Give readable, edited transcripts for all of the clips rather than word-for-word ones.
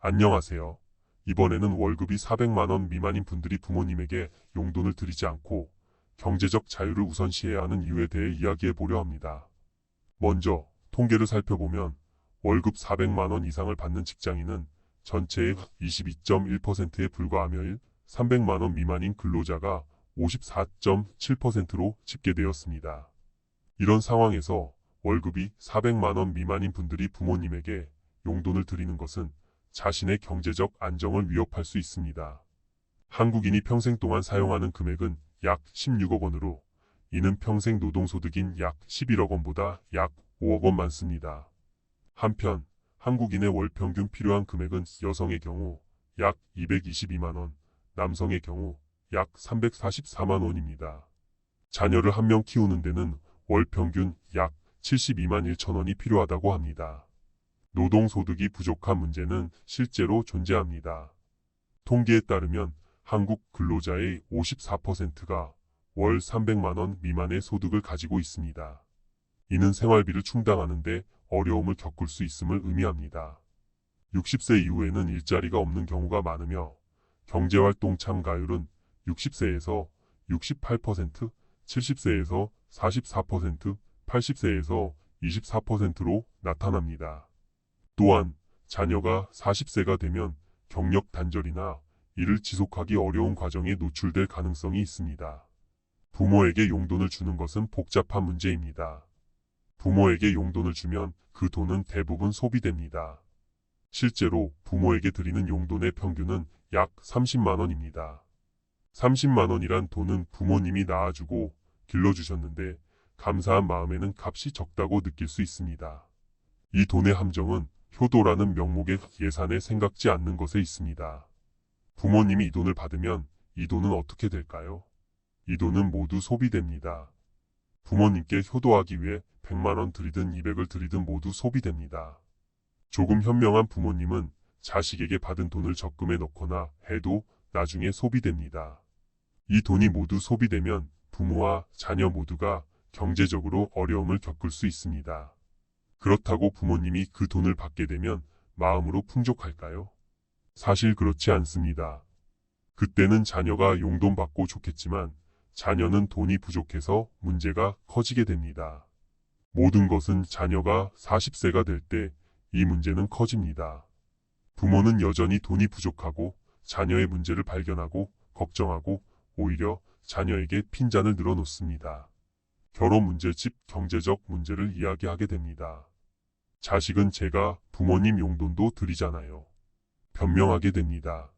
안녕하세요. 이번에는 월급이 400만 원 미만인 분들이 부모님에게 용돈을 드리지 않고 경제적 자유를 우선시해야 하는 이유에 대해 이야기해 보려 합니다. 먼저 통계를 살펴보면 월급 400만 원 이상을 받는 직장인은 전체의 22.1%에 불과하며 300만 원 미만인 근로자가 54.7%로 집계되었습니다. 이런 상황에서 월급이 400만 원 미만인 분들이 부모님에게 용돈을 드리는 것은 자신의 경제적 안정을 위협할 수 있습니다. 한국인이 평생 동안 사용하는 금액은 약 16억 원으로 이는 평생 노동소득인 약 11억 원보다 약 5억 원 많습니다. 한편 한국인의 월 평균 필요한 금액은 여성의 경우 약 222만 원, 남성의 경우 약 344만 원입니다. 자녀를 한 명 키우는 데는 월 평균 약 72만 1천 원이 필요하다고 합니다. 노동소득이 부족한 문제는 실제로 존재합니다. 통계에 따르면 한국 근로자의 54%가 월 300만 원 미만의 소득을 가지고 있습니다. 이는 생활비를 충당하는데 어려움을 겪을 수 있음을 의미합니다. 60세 이후에는 일자리가 없는 경우가 많으며 경제활동 참가율은 60세에서 68%, 70세에서 44%, 80세에서 24%로 나타납니다. 또한 자녀가 40세가 되면 경력 단절이나 이를 지속하기 어려운 과정에 노출될 가능성이 있습니다. 부모에게 용돈을 주는 것은 복잡한 문제입니다. 부모에게 용돈을 주면 그 돈은 대부분 소비됩니다. 실제로 부모에게 드리는 용돈의 평균은 약 30만 원입니다. 30만 원이란 돈은 부모님이 낳아주고 길러주셨는데 감사한 마음에는 값이 적다고 느낄 수 있습니다. 이 돈의 함정은 효도라는 명목의 예산에 생각지 않는 것에 있습니다. 부모님이 이 돈을 받으면 이 돈은 어떻게 될까요? 이 돈은 모두 소비됩니다. 부모님께 효도하기 위해 100만 원 드리든 200을 드리든 모두 소비됩니다. 조금 현명한 부모님은 자식에게 받은 돈을 적금에 넣거나 해도 나중에 소비됩니다. 이 돈이 모두 소비되면 부모와 자녀 모두가 경제적으로 어려움을 겪을 수 있습니다. 그렇다고 부모님이 그 돈을 받게 되면 마음으로 풍족할까요? 사실 그렇지 않습니다. 그때는 자녀가 용돈 받고 좋겠지만 자녀는 돈이 부족해서 문제가 커지게 됩니다. 모든 것은 자녀가 40세가 될 때 이 문제는 커집니다. 부모는 여전히 돈이 부족하고 자녀의 문제를 발견하고 걱정하고 오히려 자녀에게 핀잔을 늘어놓습니다. 결혼 문제, 집, 경제적 문제를 이야기하게 됩니다. 자식은 제가 부모님 용돈도 드리잖아요. 변명하게 됩니다.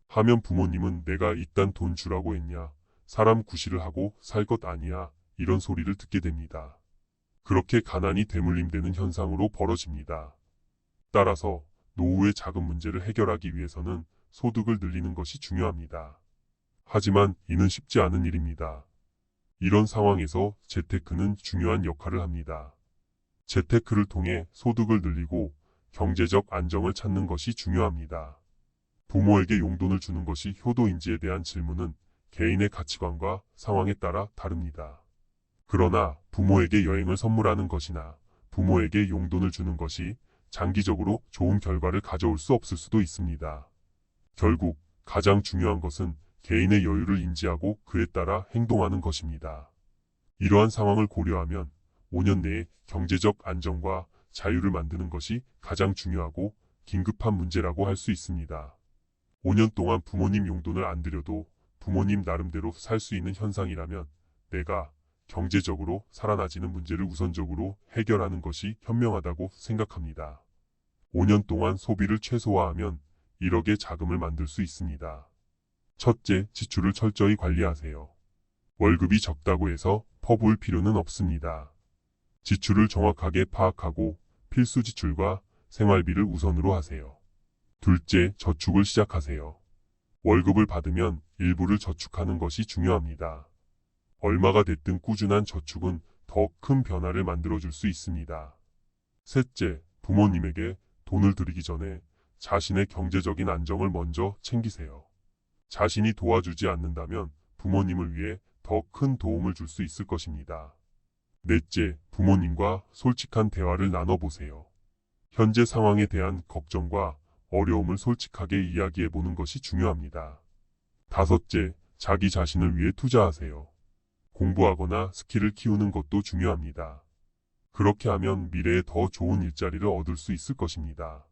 하면 부모님은 내가 이딴 돈 주라고 했냐, 사람 구실을 하고 살 것 아니야, 이런 소리를 듣게 됩니다. 그렇게 가난이 대물림되는 현상으로 벌어집니다. 따라서 노후의 작은 문제를 해결하기 위해서는 소득을 늘리는 것이 중요합니다. 하지만 이는 쉽지 않은 일입니다. 이런 상황에서 재테크는 중요한 역할을 합니다. 재테크를 통해 소득을 늘리고 경제적 안정을 찾는 것이 중요합니다. 부모에게 용돈을 주는 것이 효도인지에 대한 질문은 개인의 가치관과 상황에 따라 다릅니다. 그러나 부모에게 여행을 선물하는 것이나 부모에게 용돈을 주는 것이 장기적으로 좋은 결과를 가져올 수 없을 수도 있습니다. 결국 가장 중요한 것은 개인의 여유를 인지하고 그에 따라 행동하는 것입니다. 이러한 상황을 고려하면 5년 내에 경제적 안정과 자유를 만드는 것이 가장 중요하고 긴급한 문제라고 할 수 있습니다. 5년 동안 부모님 용돈을 안 드려도 부모님 나름대로 살 수 있는 현상이라면 내가 경제적으로 살아나지는 문제를 우선적으로 해결하는 것이 현명하다고 생각합니다. 5년 동안 소비를 최소화하면 1억의 자금을 만들 수 있습니다. 첫째, 지출을 철저히 관리하세요. 월급이 적다고 해서 퍼부을 필요는 없습니다. 지출을 정확하게 파악하고 필수 지출과 생활비를 우선으로 하세요. 둘째, 저축을 시작하세요. 월급을 받으면 일부를 저축하는 것이 중요합니다. 얼마가 됐든 꾸준한 저축은 더 큰 변화를 만들어줄 수 있습니다. 셋째, 부모님에게 돈을 드리기 전에 자신의 경제적인 안정을 먼저 챙기세요. 자신이 도와주지 않는다면 부모님을 위해 더 큰 도움을 줄 수 있을 것입니다. 넷째, 부모님과 솔직한 대화를 나눠보세요. 현재 상황에 대한 걱정과 어려움을 솔직하게 이야기해 보는 것이 중요합니다. 다섯째, 자기 자신을 위해 투자하세요. 공부하거나 스킬을 키우는 것도 중요합니다. 그렇게 하면 미래에 더 좋은 일자리를 얻을 수 있을 것입니다.